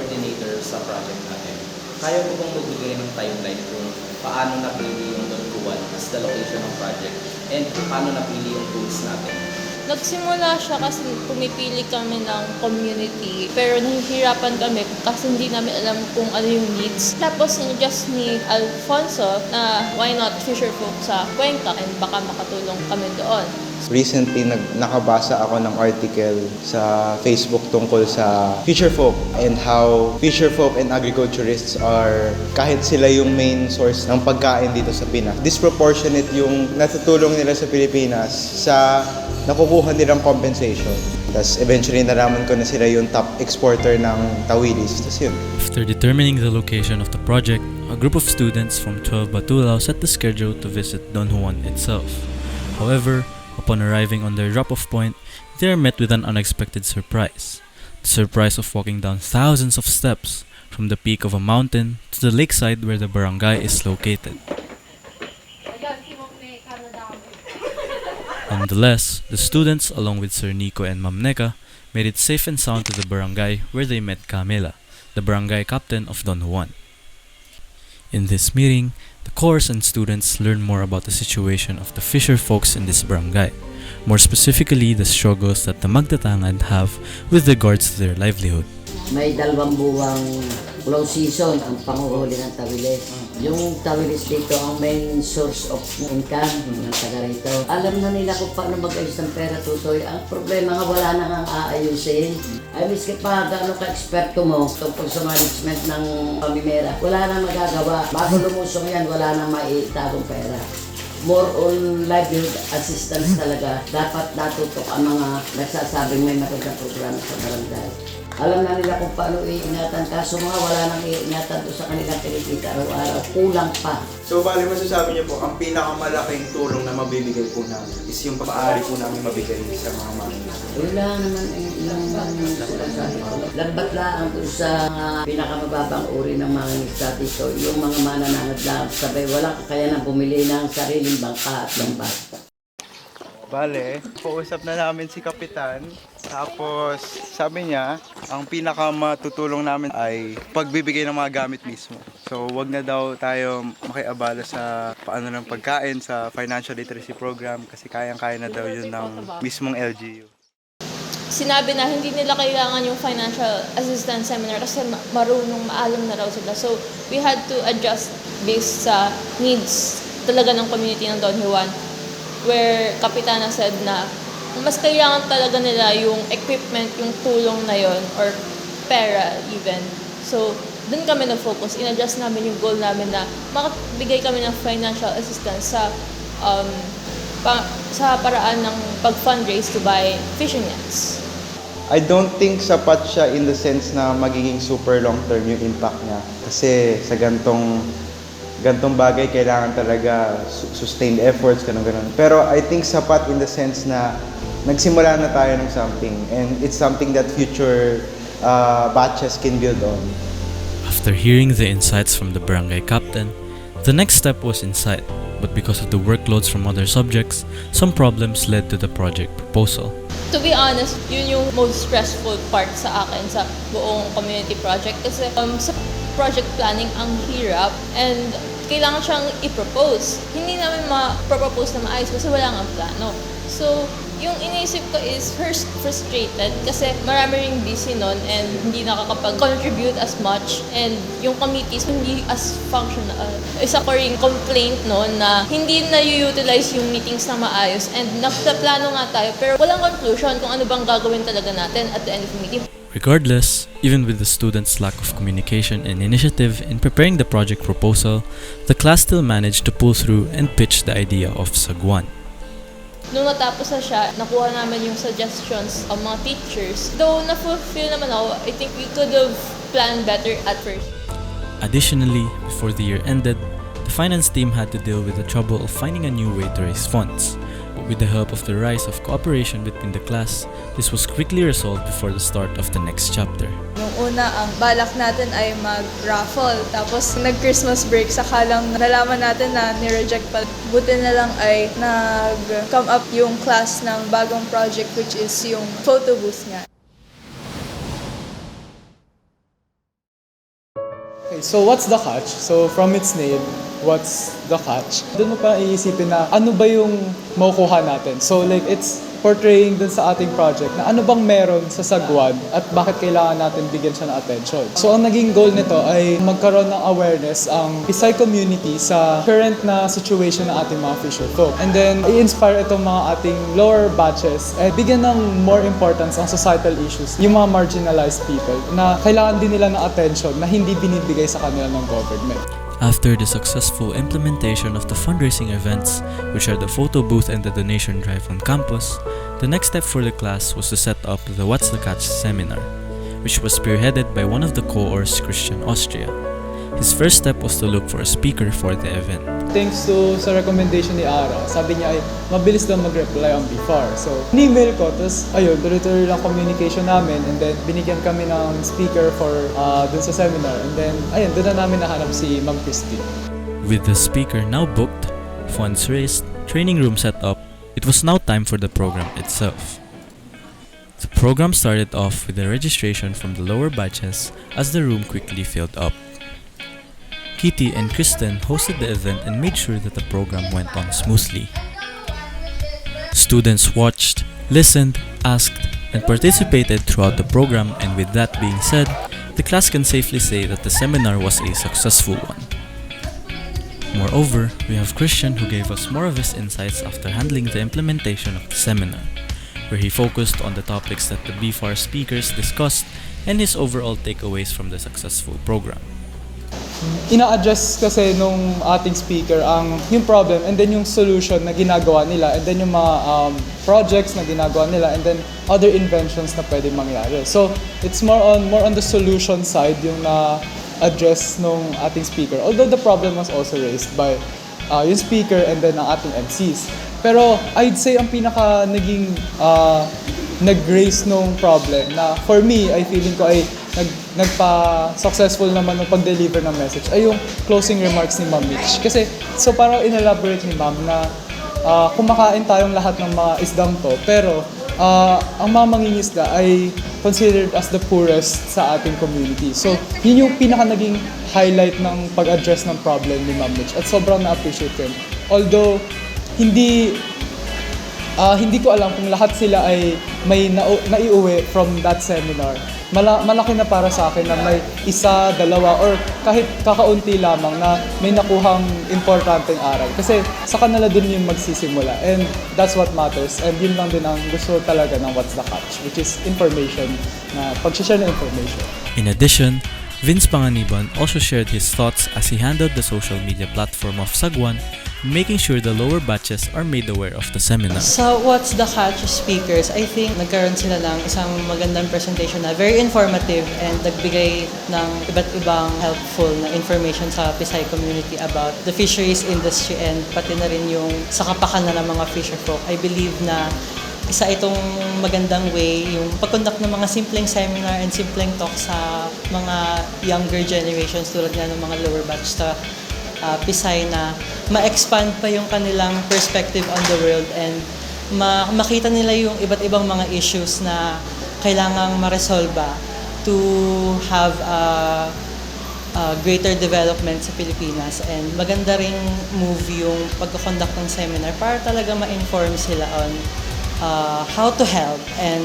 coordinator sa project natin. Kaya mo bang magbigay ng timeline kung paano napili yung Don Juan as the location ng project and paano napili yung tools natin? Nagsimula siya kasi pumipili kami ng community pero nahihirapan kami kasi hindi namin alam kung ano yung needs. Tapos in-just ni Alfonso na why not Fisher Folk sa Cuenca and baka makatulong kami doon. Recently, nakabasa ako ng article sa Facebook tungkol sa Fisher Folk and how Fisher Folk and agriculturists are, kahit sila yung main source ng pagkain dito sa Pinas, disproportionate yung natutulong nila sa Pilipinas sa nakukuha nilang compensation. Tapos eventually nalaman ko na sila yung top exporter ng tawilis. Tapos yun. After determining the location of the project, a group of students from 12 Batulao set the schedule to visit Don Juan itself. However, upon arriving on their drop-off point, they are met with an unexpected surprise. The surprise of walking down thousands of steps from the peak of a mountain to the lakeside where the barangay is located. Nonetheless, the students, along with Sir Nico and Ma'am Neka, made it safe and sound to the barangay where they met Camila, the barangay captain of Don Juan. In this meeting, the course and students learned more about the situation of the fisher folks in this barangay, more specifically the struggles that the Magtatangad have with regards to their livelihood. May 2 buwang low season ang panguhuli ng tawilis. Yung tawilis dito ang main source of income ng taga rito. Alam na nila kung paano mag-ayos ng pera, tutoy. Ang problema nga wala na nga aayusin. Ay miski pa gaano ka-eksperto mo tungkol sa management ng pamimera, wala na magagawa. Bago lumusong yan, wala na maitagong pera. More on livelihood assistance talaga. Dapat natutok ang mga nagsasabing may magandang programa sa barangay. Alam na nila kung paano iingatan, kaso mga wala nang iingatan doon sa kanilang kinikita araw-araw. Kulang pa. So, bali masasabi niyo po, ang pinakamalaking tulong na mabibigay po namin is yung maaari po namin mabigay sa mga mamimili. Wala naman ilang sinasabi ko. Lambat lang doon sa pinakamababang uri ng mga nista dito. Yung mga mananangad lang, sabay walang kakayanan bumili ng sariling bangka at lambat. Bale, pausap na namin si Kapitan. Tapos, sabi niya, ang pinakamatutulong namin ay pagbibigay ng mga gamit mismo. So, wag na daw tayo makiabala sa paano ng pagkain sa financial literacy program kasi kayang-kaya na daw yun ng mismong LGU. Sinabi na hindi nila kailangan yung financial assistance seminar kasi maalam na raw sila. So, we had to adjust based sa needs talaga ng community ng Don Juan, where Kapitana said na mas kailangan talaga nila yung equipment, yung tulong na yon or pera even. So, dun kami na-focus. In-adjust namin yung goal namin na makabigay kami ng financial assistance sa paraan ng pag-fundraise to buy fishing nets. I don't think sapat siya in the sense na magiging super long-term yung impact niya. Kasi sa gantong bagay, kailangan talaga sustained efforts, ganun. Pero I think sapat in the sense na nagsimula na tayo ng something and it's something that future batches can build on. After hearing the insights from the barangay captain, the next step was insight, but because of the workloads from other subjects, some problems led to the project proposal. To be honest, yun yung most stressful part sa akin sa buong community project kasi sa project planning ang hirap and kailangan siyang i-propose. Hindi namin ma-propose na maayos kasi wala nga plano. So, yung iniisip ko is first frustrated kasi marami ring busy nun and hindi nakakapag-contribute as much and yung committees hindi as functional. Isa ko ring complaint nun na hindi na-utilize yung meetings na maayos and nagpaplano nga tayo pero walang conclusion kung ano bang gagawin talaga natin at the end of the meeting. Regardless, even with the students' lack of communication and initiative in preparing the project proposal, the class still managed to pull through and pitch the idea of Saguan. Nung natapos na siya, nakuha namin yung suggestions ng mga teachers. Though na-fulfill naman ako, I think we could have planned better at first. Additionally, before the year ended, the finance team had to deal with the trouble of finding a new way to raise funds. But with the help of the rise of cooperation between the class, this was quickly resolved before the start of the next chapter. Yung una, ang balak natin ay mag-raffle. Tapos nag-Christmas break, saka lang nalaman natin na ni-reject pa. Buti na lang ay nag-come up yung class ng bagong project which is yung photo booth nga. Okay, so what's the catch? So from its name, what's the catch? Doon mo pa iisipin na ano ba yung makukuha natin. So like it's portraying dun sa ating project na ano bang meron sa sagwan at bakit kailangan natin bigyan siya ng attention. So ang naging goal nito ay magkaroon ng awareness ang Pisay community sa current na situation ng ating mga fisher folk. And then i-inspire itong mga ating lower batches at bigyan ng more importance ang societal issues, yung mga marginalized people na kailangan din nila ng attention na hindi binibigay sa kanila ng government. After the successful implementation of the fundraising events, which are the photo booth and the donation drive on campus, the next step for the class was to set up the What's the Catch seminar, which was spearheaded by one of the co-ors, Christian Austria. His first step was to look for a speaker for the event. Thanks to sa recommendation ni Ara, sabi niya ay mabilis daw mag-reply on before. So, ni-mail ko, tapos ayun, tuloy-tuloy lang communication namin and then binigyan kami ng speaker for dun sa seminar. And then, ayun, doon na namin nahanap si Ma'am Christy. With the speaker now booked, funds raised, training room set up, it was now time for the program itself. The program started off with the registration from the lower batches as the room quickly filled up. Kitty and Kristen hosted the event and made sure that the program went on smoothly. Students watched, listened, asked, and participated throughout the program, and with that being said, the class can safely say that the seminar was a successful one. Moreover, we have Christian who gave us more of his insights after handling the implementation of the seminar, where he focused on the topics that the BFAR speakers discussed and his overall takeaways from the successful program. Ina-address kasi nung ating speaker ang yung problem and then yung solution na ginagawa nila and then yung mga projects na ginagawa nila and then other inventions na pwede mangyari. So, it's more on the solution side yung na-address nung ating speaker. Although the problem was also raised by yung speaker and then ang ating MCs. Pero I'd say ang pinaka naging nag-raise nung problem na for me, I feeling ko ay nagpa-successful naman ng pag-deliver ng message ay yung closing remarks ni Ma'am Mitch. Kasi, so parang in-elaborate ni Ma'am na kumakain tayong lahat ng mga isdang to, pero ang mga mangingisda ay considered as the poorest sa ating community. So, yun yung pinaka naging highlight ng pag-address ng problem ni Ma'am Mitch at sobrang na-appreciate ko yun. Although, hindi ko alam kung lahat sila ay may naiuwi from that seminar. Malaki na para sa akin na may isa, dalawa, or kahit kakaunti lamang na may nakuhang importanteng aral. Kasi sa kanila din yung magsisimula. And that's what matters. And yun lang din ang gusto talaga ng What's the Catch, which is information, na pag-share ng information. In addition, Vince Panganiban also shared his thoughts as he handled the social media platform of Sagwan, making sure the lower batches are made aware of the seminar. Sa What's the Catch speakers, I think nagkaroon sila ng isang magandang presentation na very informative and nagbigay ng iba't ibang helpful na information sa Pisay community about the fisheries industry and pati na rin yung sa kapakanan ng mga fisher folk. I believe na isa itong magandang way, yung pag-conduct ng mga simpleng seminar and simpleng talk sa mga younger generations tulad nga ng mga lower batch sa Pisay na ma-expand pa yung kanilang perspective on the world and makita nila yung iba't ibang mga issues na kailangang ma-resolba to have greater development sa Pilipinas. And maganda ring move yung pag-conduct ng seminar para talaga ma-inform sila on how to help and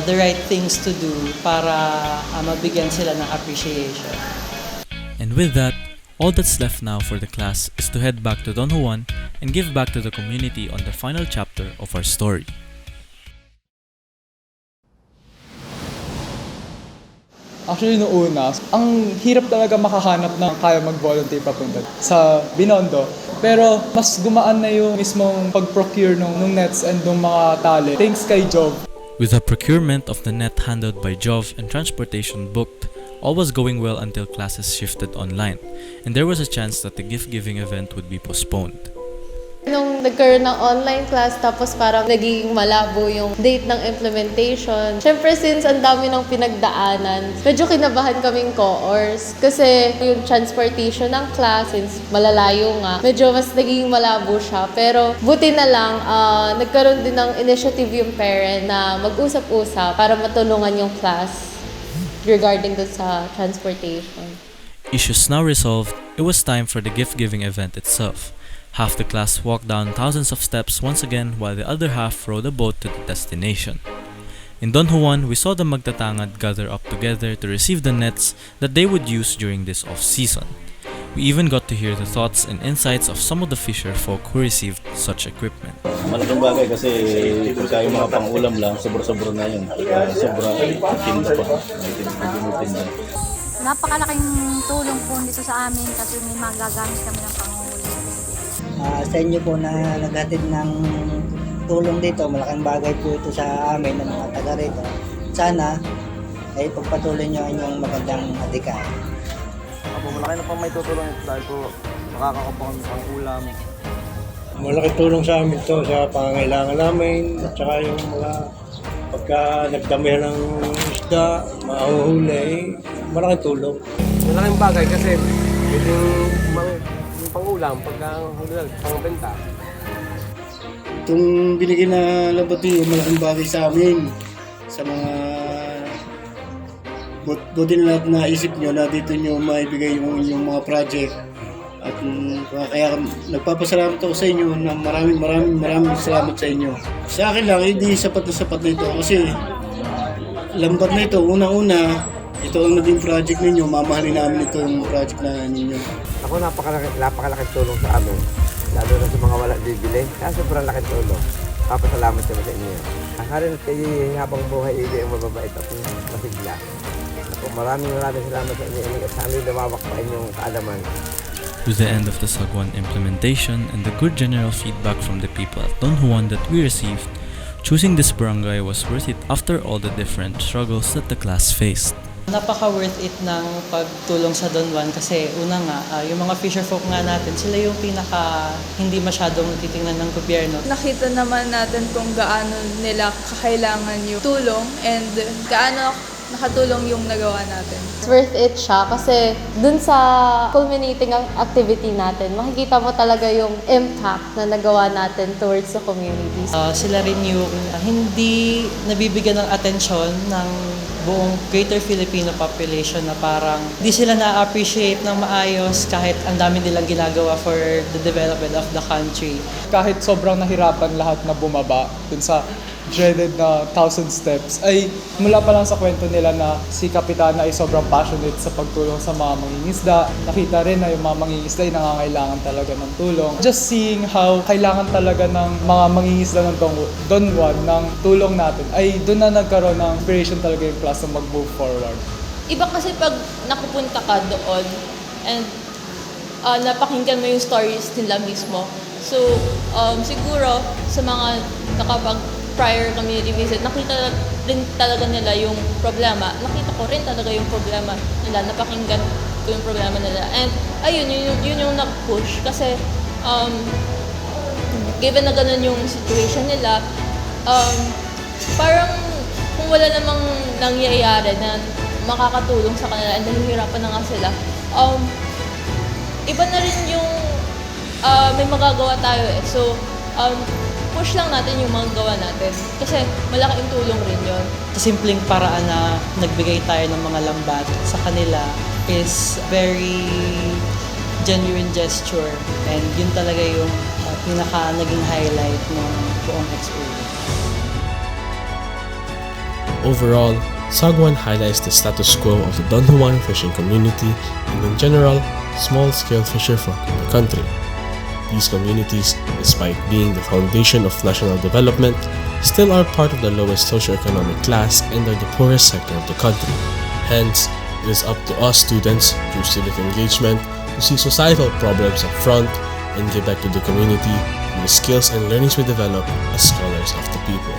the right things to do para mabigyan sila ng appreciation. And with that, all that's left now for the class is to head back to Don Juan and give back to the community on the final chapter of our story. Actually, noong una, ang hirap talaga makahanap ng kaya mag-volunteer papunta sa Binondo. Pero mas gumaan na yung mismong pag-procure nung nets and nung mga tali. Thanks kay Jov. With the procurement of the net handled by Jov and transportation booked, all was going well until classes shifted online, and there was a chance that the gift-giving event would be postponed. Nung nagkaroon ng online class, tapos parang naging malabo yung date ng implementation. Siyempre, since ang dami ng pinagdaanan, medyo kinabahan kaming co-ors. Kasi yung transportation ng class, since malalayo nga, medyo mas naging malabo siya. Pero buti na lang, nagkaroon din ng initiative yung parent na mag-usap-usap para matulungan yung class regarding dun sa transportation. issues now resolved, it was time for the gift-giving event itself. Half the class walked down thousands of steps once again while the other half rode a boat to the destination. In Don Juan, we saw the Magtatangad gather up together to receive the nets that they would use during this off-season. We even got to hear the thoughts and insights of some of the fisher folk who received such equipment. Malaking bagay kasi pagka yung mga pang-ulam lang, sobra-sobra na yun. Sobra, tinda pa. Tinda. Napakalaking tulong po dito sa amin kasi may magagamit kami ng panghuli. Sa inyo po na naghatid ng tulong dito, malaking bagay po ito sa amin ng mga taga rito. Sana ay pagpatuloy nyo ang inyong magandang adhikain. Malaki na pang may tutulong ito dahil po makakakapang ang ulam. Malaking tulong sa amin ito sa pangangailangan namin at saka yung mga pagka nagdamihan ng isda, mahuhuli, malaking tulong. Malaking bagay kasi yung pang-ulam pagka pang-benta. Itong binigyan na labati, malaking bagay sa amin sa mga buti na lahat na isip nyo na dito nyo maibigay yung mga project at kaya nagpapasalamat ako sa inyo na maraming salamat sa inyo. Sa akin lang, hindi sapat na ito kasi lambat na ito, unang-una ito ang naging project ninyo, mamahalin namin ito yung project na ninyo. Ako napakalaking tulong sa amin, lalo na sa mga wala bibili, kaya sobrang laking tulong. Papasalamat kami sa inyo. Akarin at kayo habang buhay hindi ang mababait at masigla. Maraming salamat sa inyo at sana lumawak pa inyong kaalaman. With the end of the Sagwan implementation and the good general feedback from the people at Don Juan that we received, choosing this barangay was worth it after all the different struggles that the class faced. Napaka-worth it ng pagtulong sa Don Juan kasi una nga, yung mga fisher folk nga natin, sila yung pinaka hindi masyadong natitingnan ng gobyerno. Nakita naman natin kung gaano nila kakailangan yung tulong and gaano nakatulong yung nagawa natin. It's worth it siya kasi dun sa culminating activity natin, makikita mo talaga yung impact na nagawa natin towards the communities. Sila rin yung hindi nabibigyan ng atensyon ng buong Greater Filipino population na parang di sila na-appreciate ng maayos kahit ang dami nilang ginagawa for the development of the country. Kahit sobrang nahirapan lahat na bumaba dun sa dreaded na 1,000 steps, ay mula pa lang sa kwento nila na si Kapitana ay sobrang passionate sa pagtulong sa mga mangingisda. Nakita rin na yung mga mangingisda ay nangangailangan talaga ng tulong. Just seeing how kailangan talaga ng mga mangingisda ng Don Juan ng tulong natin, ay doon na nagkaroon ng inspiration talaga yung class na mag-move forward. Iba kasi pag nakupunta ka doon and napakinggan mo yung stories nila mismo. So, siguro sa mga prior community visit, nakita rin talaga nila yung problema. Nakita ko rin talaga yung problema nila. Napakinggan ko yung problema nila. And ayun, yun yung nag-push. Kasi given na ganun yung situation nila, parang kung wala namang nangyayari na makakatulong sa kanila and nahihirapan na nga sila, iba na rin yung may magagawa tayo eh. So, push lang natin yung mga gawa natin. Kasi malaking tulong rin yun. Sa simpleng paraan na nagbigay tayo ng mga lambat sa kanila is very genuine gesture. And yun talaga yung pinaka naging highlight ng buong experience. Overall, Sagwan highlights the status quo of the Don Juan fishing community and in general, small-scale fisherfolk in the country. These communities, despite being the foundation of national development, still are part of the lowest socioeconomic class and are the poorest sector of the country. Hence, it is up to us students, through civic engagement, to see societal problems up front and give back to the community through the skills and learnings we develop as scholars of the people.